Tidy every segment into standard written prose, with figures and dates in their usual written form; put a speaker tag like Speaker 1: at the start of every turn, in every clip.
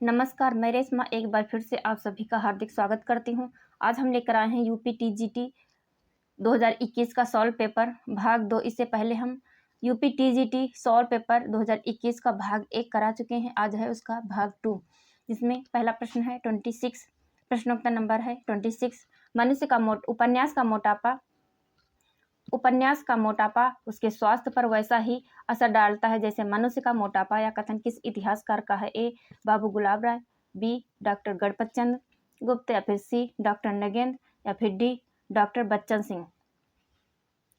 Speaker 1: नमस्कार, मैं रेशमा एक बार फिर से आप सभी का हार्दिक स्वागत करती हूँ। आज हम लेकर आए हैं यूपी टीजीटी 2021 का सॉल्व पेपर भाग 2। इससे पहले हम यूपी टीजीटी सॉल्व पेपर 2021 का भाग 1 करा चुके हैं। आज है उसका भाग 2, जिसमें पहला प्रश्न है 26। प्रश्नोत्तर नंबर है 26। मनुष्य का उपन्यास का मोटापा उसके स्वास्थ्य पर वैसा ही असर डालता है जैसे मनुष्य का मोटापा। यह कथन किस इतिहासकार का है? ए बाबू गुलाब राय, बी डॉक्टर गणपत चंद्र गुप्त, या फिर सी डॉक्टर नगेंद्र, या फिर D doctor Bachchan Singh.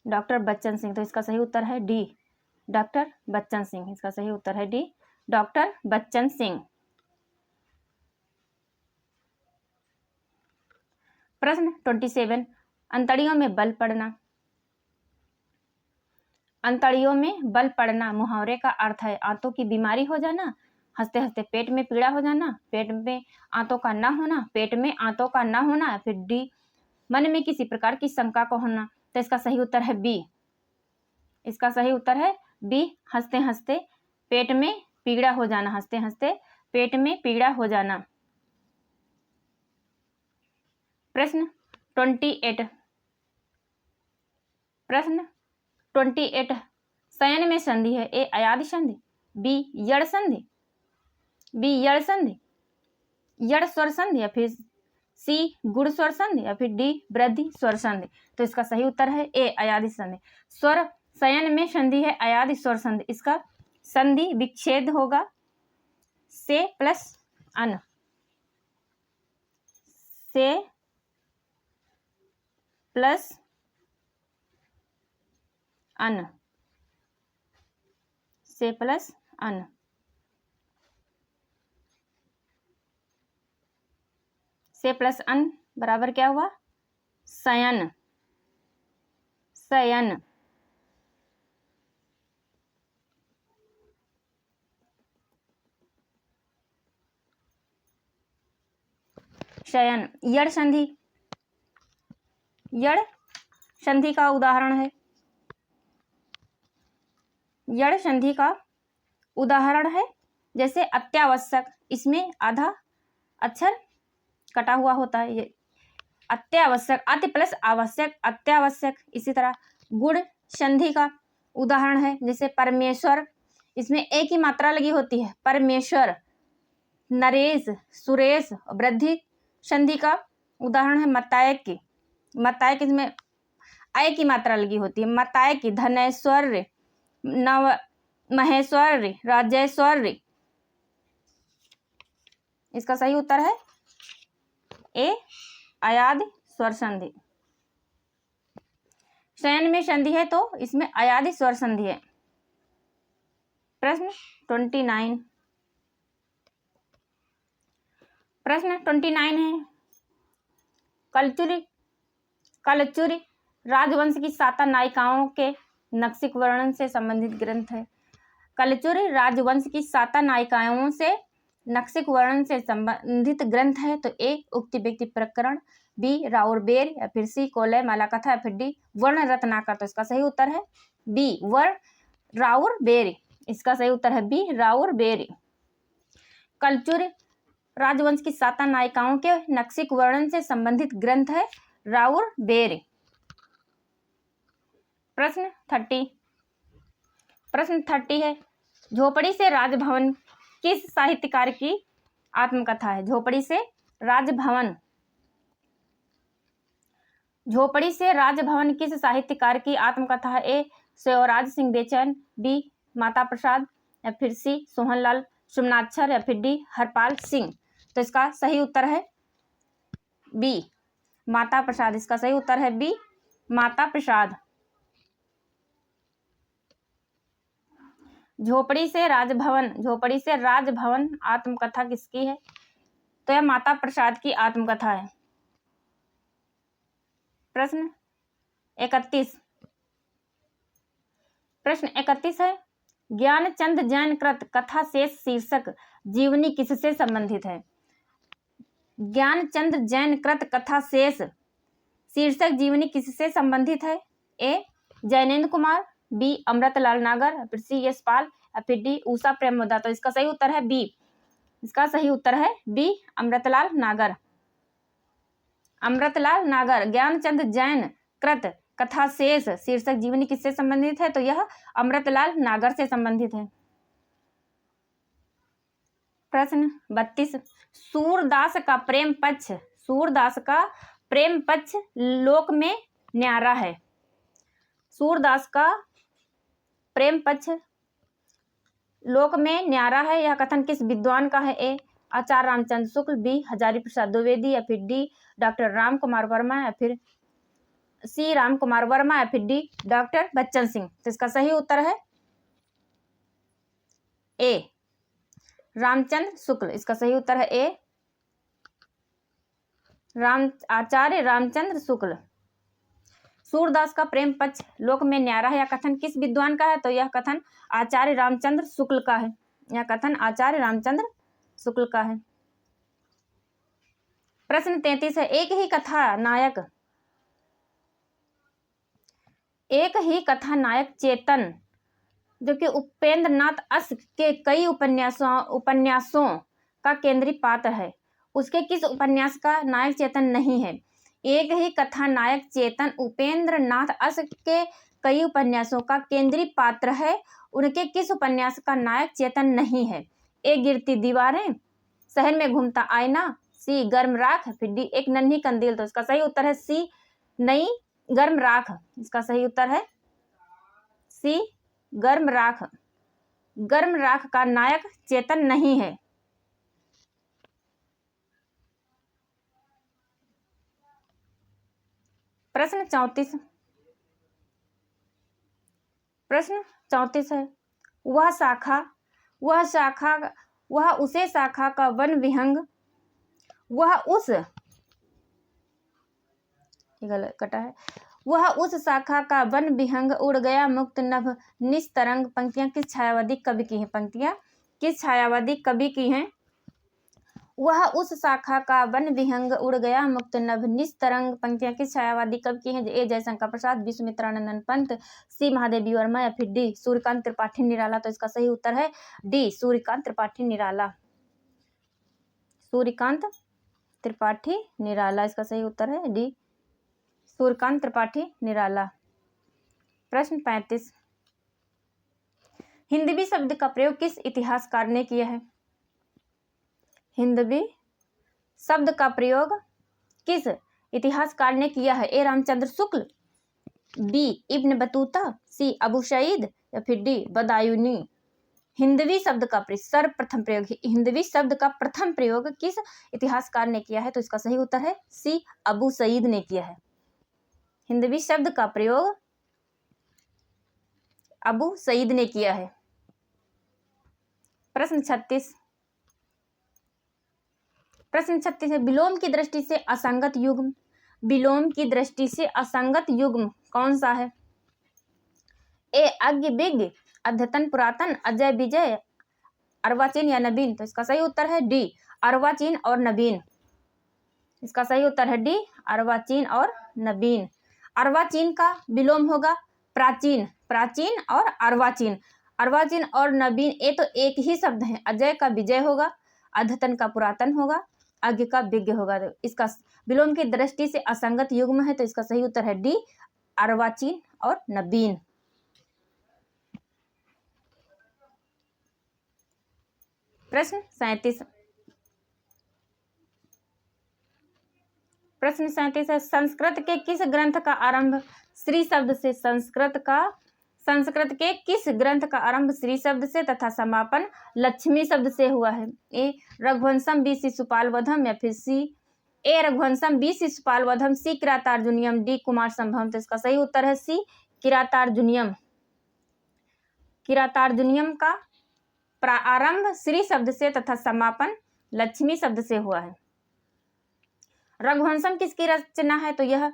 Speaker 1: Doctor Bachchan Singh. तो इसका सही उत्तर है डी डॉक्टर बच्चन सिंह। इसका सही उत्तर है डी डॉक्टर बच्चन सिंह। प्रश्न 27। अंतड़ियों में बल पड़ना। अंतड़ियों में बल पड़ना मुहावरे का अर्थ है आंतों की बीमारी हो जाना, हंसते हंसते पेट में पीड़ा हो जाना, पेट में आंतों का न होना, पेट में आंतों का न होना, फिर डी मन में किसी प्रकार की शंका को होना। तो इसका सही उत्तर है बी। इसका सही उत्तर है बी, हंसते हंसते पेट में पीड़ा हो जाना। हंसते हंसते पेट में पीड़ा हो जाना। प्रश्न 28। प्रश्न 28। शयन में संधि है। ए अयादि संधि, बी यड़ संधि, यड़ स्वर संधि, या फिर सी गुण स्वर संधि, या फिर डी वृद्धि स्वर संधि। तो इसका सही उत्तर है ए अयादि संधि। स्वर शयन में संधि है अयादि स्वर संधि। इसका संधि विच्छेद होगा से प्लस अन, से प्लस अन, से प्लस अन। से प्लस अन बराबर क्या हुआ? शयन। शयन। शयन। यड़ संधि, यड़ संधि का उदाहरण है। यड़ संधि का उदाहरण है जैसे अत्यावश्यक, इसमें आधा अक्षर कटा हुआ होता है। ये अत्यावश्यक, अति प्लस आवश्यक, अत्यावश्यक। इसी तरह गुण संधि का उदाहरण है जैसे परमेश्वर, इसमें एक ही मात्रा लगी होती है परमेश्वर, नरेश, सुरेश। वृद्धि संधि का उदाहरण है मतायक की, मतायक, इसमें अय की मात्रा लगी होती है मतायक की, धनेश्वर्य, नव महेश्वर्य, राजेश्वर्य। इसका सही उत्तर है ए अयादि स्वर संधि। शयन में संधि है तो इसमें अयादि स्वर संधि है। प्रश्न 29। प्रश्न 29 है कलचुरी राजवंश की साता नायिकाओं के नक्सिक वर्णन से संबंधित ग्रंथ है। कलचुरी राजवंश की साता नायिकाओं से नक्सिक वर्णन से संबंधित ग्रंथ है। तो ए उक्ति व्यक्ति प्रकरण, बी राउर बेर, या फिर सी कोलय माला कथा, या फिर डी वर्ण रत्नाकर। तो इसका सही उत्तर है बी वर्ण राउर बेर। इसका सही उत्तर है बी राउर बेर। कलचुरी राजवंश की साता नायिकाओं के नक्सिक वर्णन से संबंधित ग्रंथ है राउर बेर। प्रश्न 30। प्रश्न 30 है झोपड़ी से राजभवन किस साहित्यकार की आत्मकथा है? झोपड़ी से राजभवन, झोपड़ी से राजभवन किस साहित्यकार की आत्मकथा है? ए शिवराज सिंह बेचैन, बी माता प्रसाद, या फिर सी सोहनलाल सुमनाक्षर, या फिर डी हरपाल सिंह। तो इसका सही उत्तर है बी माता प्रसाद। इसका सही उत्तर है बी माता प्रसाद। झोपड़ी से राजभवन आत्मकथा किसकी है? तो यह माता प्रसाद की आत्मकथा है। प्रश्न 31। प्रश्न 31 है ज्ञानचंद जैन कृत कथा शेष शीर्षक जीवनी किससे संबंधित है? ज्ञानचंद जैन कृत कथा शेष शीर्षक जीवनी किससे संबंधित है? ए जैनेन्द्र कुमार, बी अमृतलाल नागर, फिर सी यश पाल, या फिर डी उषा प्रेमोदा। तो इसका सही उत्तर है बी इसका सही उत्तर है बी, अमृतलाल नागर। अमृतलाल नागर ज्ञानचंद जैन कृत कथा शेष शीर्षक जीवनी किससे संबंधित है? तो यह अमृतलाल नागर से संबंधित है। प्रश्न 32, सूरदास का प्रेम पक्ष, सूरदास का प्रेम पक्ष लोक में न्यारा है। सूरदास का प्रेम पक्ष लोक में न्यारा है, यह कथन किस विद्वान का है? ए, आचार्य रामचंद्र शुक्ल, बी, हजारी प्रसाद द्विवेदी, या फिर डी, डॉक्टर राम कुमार वर्मा, या फिर सी, राम कुमार वर्मा, या फिर डी, डॉक्टर बच्चन सिंह। तो इसका सही उत्तर है ए, रामचंद्र शुक्ल। इसका सही उत्तर है ए, आचार्य रामचंद्र शुक्ल। सूरदास का प्रेम पक्ष लोक में न्यारा है, यह कथन किस विद्वान का है? तो यह कथन आचार्य रामचंद्र शुक्ल का है। यह कथन आचार्य रामचंद्र शुक्ल का है। प्रश्न 33 है, एक ही कथा नायक चेतन जो कि उपेंद्र नाथ अस के कई उपन्यासों का केंद्रीय पात्र है, उसके किस उपन्यास का नायक चेतन नहीं है? एक ही कथा नायक चेतन उपेंद्र नाथ अस के कई उपन्यासों का केंद्रीय पात्र है, उनके किस उपन्यास का नायक चेतन नहीं है? ए, गिरती दीवारें, शहर में घूमता आईना, सी, गर्म राख, फिर डी, एक नन्ही कंदील। तो इसका सही उत्तर है सी, नई गर्म राख। इसका सही उत्तर है सी, गर्म राख। गर्म राख का नायक चेतन नहीं है। प्रश्न 34 है, वह उसे शाखा का वन विहंग, वह उस शाखा का वन विहंग उड़ गया मुक्त नभ निस्तरंग। पंक्तियां किस छायावादी कवि की हैं? वह उस शाखा का वन विहंग उड़ गया मुक्त नभ निस्तरंग। पंक्तियां किस छायावादी कवि की हैं? ए, जयशंकर प्रसाद, बी, सुमित्रानंदन पंत, सी, महादेवी वर्मा, या फिर डी, सूर्यकांत त्रिपाठी निराला। तो इसका सही उत्तर है डी, सूर्यकांत त्रिपाठी निराला। सूर्यकांत त्रिपाठी निराला, इसका सही उत्तर है डी, सूर्यकांत त्रिपाठी निराला। प्रश्न 35, हिंदवी शब्द का प्रयोग किस इतिहासकार ने किया है? हिंदवी शब्द का प्रयोग किस इतिहासकार ने किया है? ए, Ramchandra Shukla, B, Ibn Battuta, सी, अबू सईद, या फिर डी, बदायूनी। हिंदवी शब्द का सर्वप्रथम प्रयोग, हिंदवी शब्द का प्रथम प्रयोग किस इतिहासकार ने किया है? तो इसका सही उत्तर है सी, अबू सईद ने किया है। हिंदवी शब्द का प्रयोग अबू सईद ने किया है। प्रश्न 36 है, विलोम की दृष्टि से असंगत युग्म, विलोम की दृष्टि से असंगत युग्म कौन सा है? ए, अज्ञ विज्ञ, अद्यतन पुरातन, अजय विजय, अर्वाचीन या नवीन। तो इसका सही उत्तर है डी, अर्वाचीन और नवीन। इसका सही उत्तर है डी, अर्वाचीन और नवीन। अर्वाचीन का विलोम होगा प्राचीन, प्राचीन और अर्वाचीन। अर्वाचीन और नवीन ये तो एक ही शब्द है। अजय का विजय होगा, अद्यतन का पुरातन होगा, अज्ञ का विज्ञ होगा। तो इसका विलोम की दृष्टि से असंगत युग्म है, तो इसका सही उत्तर है डी, अर्वाचीन और नवीन। प्रश्न 37 है, संस्कृत के किस ग्रंथ का आरंभ श्री शब्द से? संस्कृत के किस ग्रंथ का आरंभ श्री शब्द से तथा समापन लक्ष्मी शब्द से हुआ है? ए, रघुवंशम, बी, शिशुपाल वधम, या फिर सी, ए, रघुवंशम, बी, शिशुपाल वधम, सी, किरातार्जुनियम, डी, कुमार संभवम। तो इसका सही उत्तर है सी, किरातार्जुनियम। किरातार्जुनियम का प्रारंभ श्री शब्द से तथा समापन लक्ष्मी शब्द से हुआ है। रघुवंशम किसकी रचना है? तो यह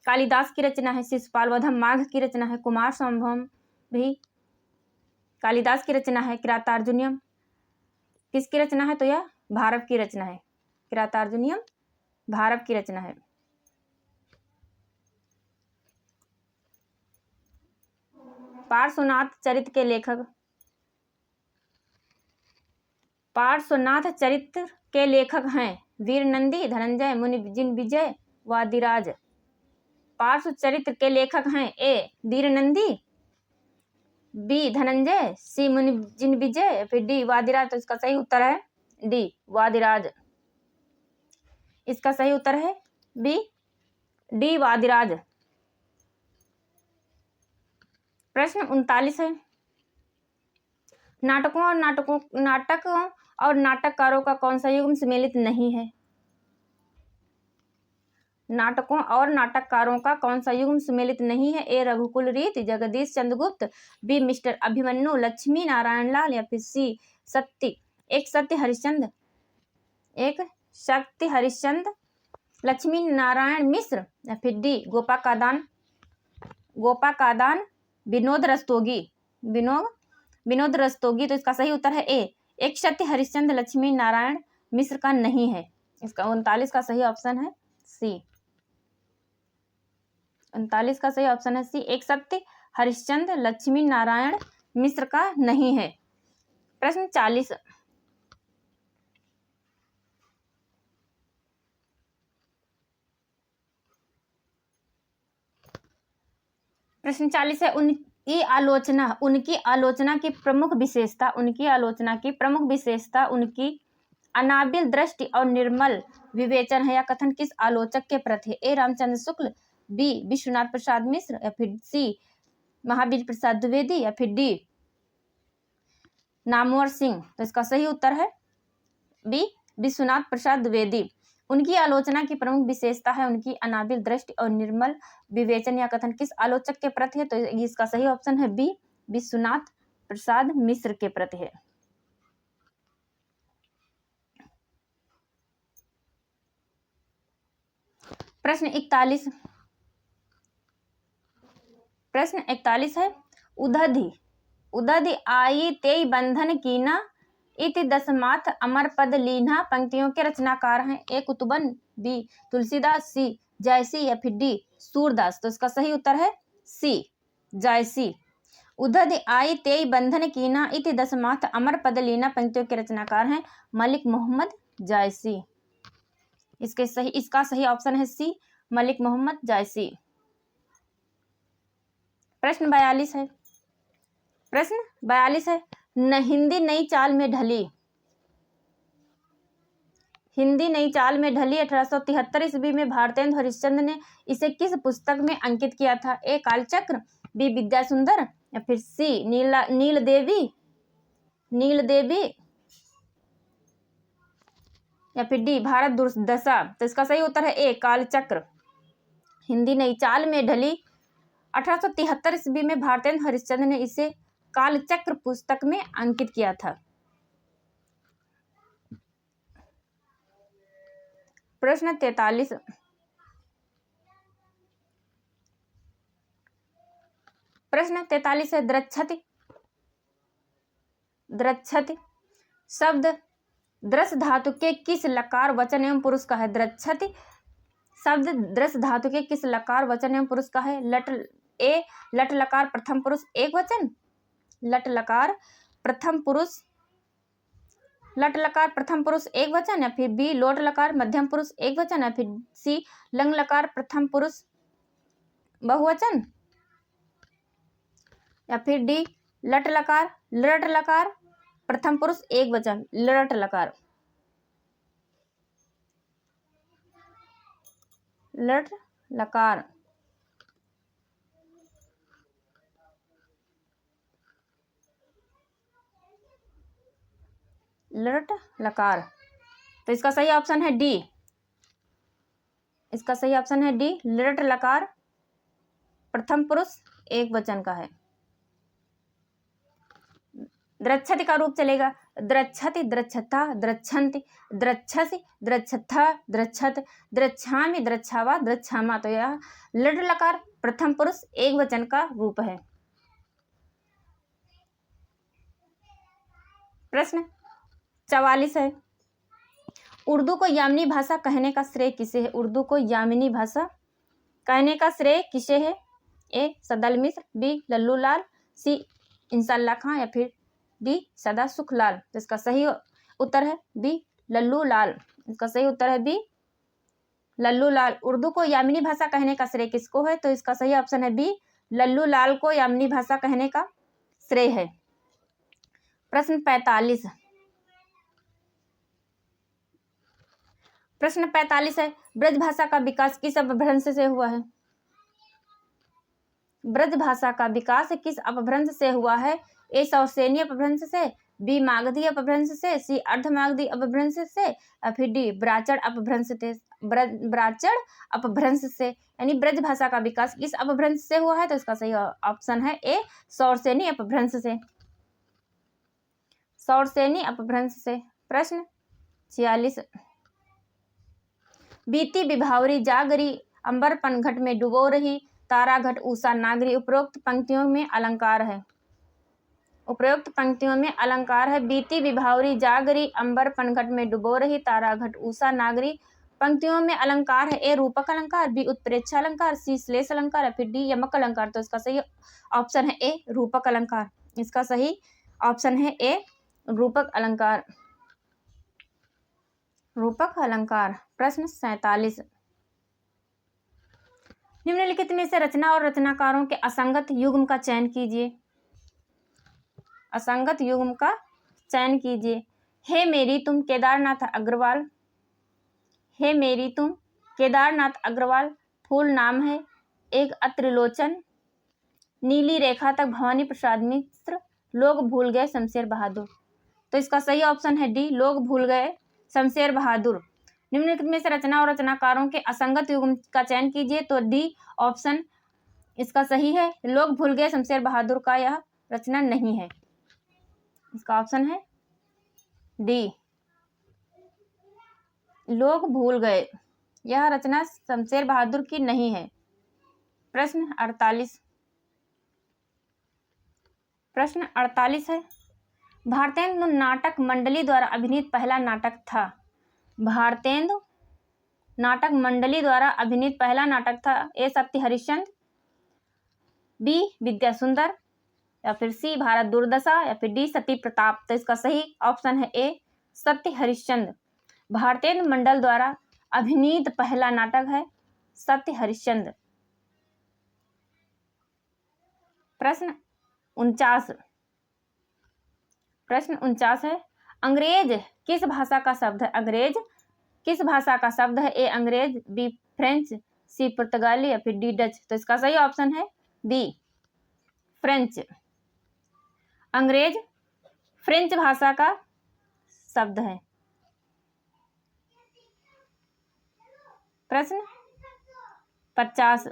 Speaker 1: कालिदास की रचना है। शिशुपाल वधम माघ की रचना है। कुमार संभवम भी कालिदास की रचना है। किरातार्जुनियम किसकी रचना है? तो यह भारव की रचना है। किरातार्जुनियम भारव की रचना है। पार्श्वनाथ चरित के लेखक? पार्श्वनाथ चरित्र के लेखक हैं वीर नंदी, धनंजय, मुनि जिनविजय, वादिराज। पार्श्व चरित्र के लेखक हैं ए वीर नंदी, बी धनंजय, सी मुनि जिनविजय, फिर डी वादिराज। तो इसका सही उत्तर है डी वादिराज। इसका सही उत्तर है बी डी वादिराज। प्रश्न 39 है, नाटकों और नाटककारों का कौन सा युग्म सम्मिलित नहीं है? नाटकों और नाटककारों का कौन सा युग्म सम्मिलित नहीं है? ए रघुकुल रीत, जगदीश चंद्रगुप्त, बी मिस्टर अभिमन्यु, लक्ष्मी नारायण लाल, या फिर सी एक सत्य हरिश्चंद्र, लक्ष्मी नारायण मिश्र, या फिर डी गोपाकादान विनोद रस्तोगी। तो इसका सही उत्तर है ए एक सत्य हरिश्चंद्र लक्ष्मी नारायण मिश्र का नहीं है। इसका 39 का सही ऑप्शन है सी। 39 का सही ऑप्शन है सी, एक सत्य हरिश्चंद्र लक्ष्मी नारायण मिश्र का नहीं है। प्रश्न 40, प्रश्न 40 है, उनकी आलोचना की प्रमुख विशेषता उनकी अनाबिल दृष्टि और निर्मल विवेचन है। यह कथन किस आलोचक के प्रति है? ए रामचंद्र शुक्ल, बी विश्वनाथ प्रसाद मिश्र, या फिर सी महावीर प्रसाद द्विवेदी, या फिर डी नामवर सिंह। तो इसका सही उत्तर है बी विश्वनाथ प्रसाद द्विवेदी। उनकी आलोचना की प्रमुख विशेषता है उनकी अनाबिल दृष्टि और निर्मल विवेचन। यह कथन किस आलोचक के प्रति है? तो इसका सही ऑप्शन है बी विश्वनाथ प्रसाद मिश्र के प्रति है। प्रश्न 41 है, उदधि आई तेई बंधन कीना इति दसमाथ अमर पद लीना। पंक्तियों के रचनाकार हैं ए कुतुबन, बी तुलसीदास, सी जायसी, या फिर डी सूरदास। तो इसका सही उत्तर है सी जायसी। उदधि आई तेई बंधन कीना इति दसमाथ अमर पद लीना। पंक्तियों के रचनाकार हैं मलिक मोहम्मद जायसी। इसका सही ऑप्शन है सी मलिक मोहम्मद जायसी। प्रश्न 42 है, हिंदी नई चाल में ढली 1873 ईस्वी में भारतेंदु हरिश्चंद्र ने इसे किस पुस्तक में अंकित किया था? ए कालचक्र, बी विद्या सुंदर, या फिर सी नील देवी, या फिर डी भारत दुर्दशा। तो इसका सही उत्तर है ए कालचक्र। हिंदी नई चाल में ढली 1873 ईस्वी में भारतेंदु हरिश्चंद्र ने इसे कालचक्र पुस्तक में अंकित किया था। प्रश्न 43 है, द्रच्छति शब्द द्रस धातु के किस लकार वचन एवं पुरुष का है? द्रच्छति शब्द द्रस धातु के किस लकार वचन एवं पुरुष का है? लट लकार प्रथम पुरुष एक वचन, लट लकार प्रथम पुरुष एक वचन, या फिर बी लोट लकार मध्यम पुरुष एक वचन, या फिर सी लंग लकार प्रथम पुरुष बहुवचन, या फिर डी लट लकार प्रथम पुरुष एक वचन लट लकार। लट लकार। तो इसका सही ऑप्शन है डी। लट लकार प्रथम पुरुष एक वचन का है। द्रच्छति का रूप चलेगा द्रच्छति, द्रच्छता, द्रच्छन्ति, द्रच्छसि, द्रच्छथा, द्रच्छत, द्रच्छामि, द्रच्छावा, द्रच्छामा। तो यह लट लकार प्रथम पुरुष एक वचन का रूप है। प्रश्न 44 है, उर्दू को यामिनी भाषा कहने का श्रेय किसे है? उर्दू को यामिनी भाषा कहने का श्रेय किसे है? ए सदल मिश्र, बी लल्लू लाल, सी इंसाल्लाह खां, या फिर डी सदा सुख लाल। तो इसका सही उत्तर है बी लल्लू लाल। इसका सही उत्तर है बी लल्लू लाल। उर्दू को यामिनी भाषा कहने का श्रेय किसको है? तो इसका सही ऑप्शन है बी लल्लू लाल को यामिनी भाषा कहने का श्रेय है। प्रश्न 45। प्रश्न 45 है, ब्रज भाषा का विकास किस अपभ्रंश से हुआ है? ब्रज भाषा का विकास किस अपभ्रंश से हुआ है? ए सौसेनी अपभ्रंश से, बी मागधी अपभ्रंश से, सी अर्धमागधी अपभ्रंश से, या फिर डी ब्राचड़ अपभ्रंश से। ब्राचड़ अपभ्रंश से, यानी ब्रज भाषा का विकास किस अपभ्रंश से हुआ है? तो इसका सही ऑप्शन है ए सौरसेनी अपभ्रंश से। सौरसेनी अपभ्रंश से। प्रश्न 46। बीती विभावरी जागरी अंबर पनघट में डुबो रही तारा घट ऊषा नागरी। उपरोक्त पंक्तियों में अलंकार है। उपरोक्त पंक्तियों में अलंकार है। बीती विभावरी जागरी अंबर पनघट में डुबो रही तारा घट ऊषा नागरी। पंक्तियों में अलंकार है। ए रूपक अलंकार, बी उत्प्रेक्षा अलंकार, सी श्लेष अलंकार, या फिर डी यमक अलंकार। तो इसका सही ऑप्शन है ए रूपक अलंकार। इसका सही ऑप्शन है ए रूपक अलंकार। रूपक अलंकार। प्रश्न 47। निम्नलिखित में से रचना और रचनाकारों के असंगत युग्म का चयन कीजिए। असंगत युग्म का चयन कीजिए। हे मेरी तुम केदारनाथ अग्रवाल। हे मेरी तुम केदारनाथ अग्रवाल फूल नाम है एक अत्रिलोचन। नीली रेखा तक भवानी प्रसाद मिश्र। लोग भूल गए शमशेर बहादुर। तो इसका सही ऑप्शन है डी लोग भूल गए शमशेर बहादुर। निम्नलिखित में से रचना और रचनाकारों के असंगत युग्म का चयन कीजिए। तो डी ऑप्शन इसका सही है। लोग भूल गए शमशेर बहादुर का यह रचना नहीं है। इसका ऑप्शन है डी लोग भूल गए, यह रचना शमशेर बहादुर की नहीं है। प्रश्न 48। प्रश्न 48 है, भारतेंदु नाटक मंडली द्वारा अभिनीत पहला नाटक था। भारतेंदु नाटक मंडली द्वारा अभिनीत पहला नाटक था। ए सत्य हरिश्चंद्र, बी विद्या सुंदर, या फिर सी भारत दुर्दशा, या फिर डी सती प्रताप। तो इसका सही ऑप्शन है ए सत्य हरिश्चंद्र। भारतेंदु मंडल द्वारा अभिनीत पहला नाटक है सत्य हरिश्चंद्र। प्रश्न 49। प्रश्न 49 है, अंग्रेज किस भाषा का शब्द है? अंग्रेज किस भाषा का शब्द है? ए अंग्रेज, बी फ्रेंच, सी पुर्तगाली, या फिर डी डच। तो इसका सही ऑप्शन है बी फ्रेंच। अंग्रेज फ्रेंच भाषा का शब्द है। प्रश्न 50।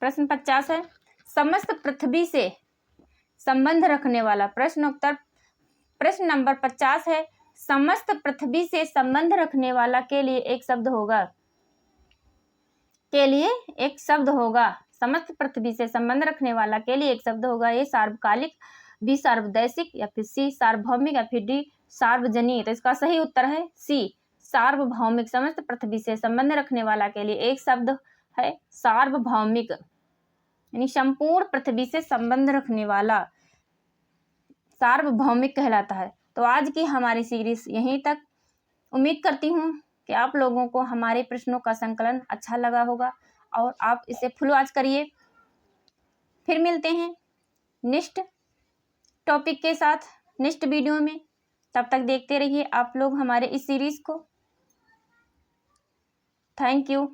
Speaker 1: प्रश्न 50 है, समस्त पृथ्वी से संबंध रखने वाला। प्रश्न नंबर 50 है, समस्त पृथ्वी से संबंध रखने वाला के लिए एक शब्द होगा। के लिए एक शब्द होगा। समस्त पृथ्वी से संबंध रखने वाला के लिए एक शब्द होगा। ये सार्वकालिक, बी सार्वदैशिक, या फिर सी सार्वभौमिक, या फिर डी सार्वजनीय। तो इसका सही उत्तर है सी सार्वभौमिक। समस्त पृथ्वी से संबंध रखने वाला के लिए एक शब्द है सार्वभौमिक, यानी संपूर्ण पृथ्वी से संबंध रखने वाला सार्वभौमिक कहलाता है। तो आज की हमारी सीरीज यहीं तक। उम्मीद करती हूँ कि आप लोगों को हमारे प्रश्नों का संकलन अच्छा लगा होगा और आप इसे फुल वॉच करिए। फिर मिलते हैं नेक्स्ट टॉपिक के साथ नेक्स्ट वीडियो में। तब तक देखते रहिए आप लोग हमारे इस सीरीज को। Thank you.